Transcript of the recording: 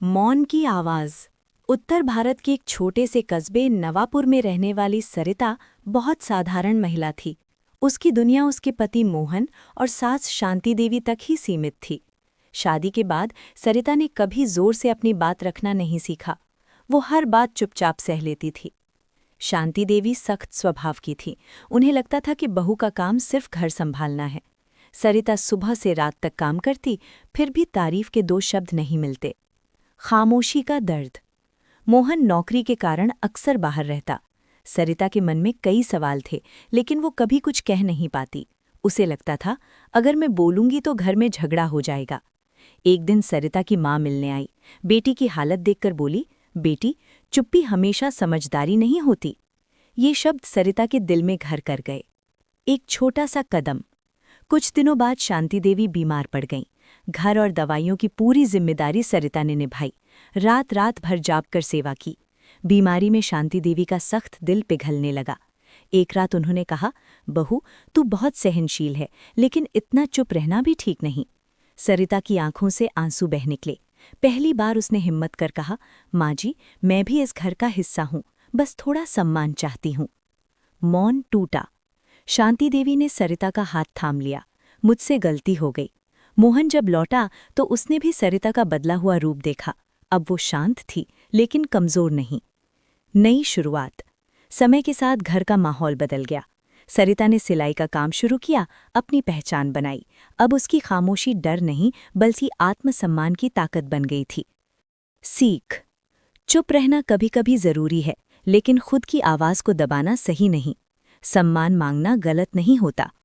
मौन की आवाज़। उत्तर भारत के एक छोटे से कस्बे नवापुर में रहने वाली सरिता बहुत साधारण महिला थी। उसकी दुनिया उसके पति मोहन और सास शांति देवी तक ही सीमित थी। शादी के बाद सरिता ने कभी जोर से अपनी बात रखना नहीं सीखा। वो हर बात चुपचाप सह लेती थी। शांति देवी सख्त स्वभाव की थी। उन्हें लगता था कि बहू का काम सिर्फ घर संभालना है। सरिता सुबह से रात तक काम करती, फिर भी तारीफ के दो शब्द नहीं मिलते। खामोशी का दर्द। मोहन नौकरी के कारण अक्सर बाहर रहता। सरिता के मन में कई सवाल थे, लेकिन वो कभी कुछ कह नहीं पाती। उसे लगता था अगर मैं बोलूंगी तो घर में झगड़ा हो जाएगा। एक दिन सरिता की माँ मिलने आई। बेटी की हालत देखकर बोली, बेटी, चुप्पी हमेशा समझदारी नहीं होती। ये शब्द सरिता के दिल में घर कर गए। एक छोटा सा कदम। कुछ दिनों बाद शांति देवी बीमार पड़ गईं। घर और दवाइयों की पूरी जिम्मेदारी सरिता ने निभाई। रात रात भर जाग कर सेवा की। बीमारी में शांति देवी का सख्त दिल पिघलने लगा। एक रात उन्होंने कहा, बहू, तू बहुत सहनशील है, लेकिन इतना चुप रहना भी ठीक नहीं। सरिता की आंखों से आंसू बह निकले। पहली बार उसने हिम्मत कर कहा, माँ जी, मैं भी इस घर का हिस्सा हूँ, बस थोड़ा सम्मान चाहती हूँ। मौन टूटा। शांति देवी ने सरिता का हाथ थाम लिया। मुझसे गलती हो गई। मोहन जब लौटा तो उसने भी सरिता का बदला हुआ रूप देखा। अब वो शांत थी, लेकिन कमजोर नहीं। नई शुरुआत। समय के साथ घर का माहौल बदल गया। सरिता ने सिलाई का काम शुरू किया, अपनी पहचान बनाई। अब उसकी खामोशी डर नहीं, बल्कि आत्मसम्मान की ताकत बन गई थी। सीख। चुप रहना कभी कभी जरूरी है, लेकिन खुद की आवाज को दबाना सही नहीं। सम्मान मांगना गलत नहीं होता,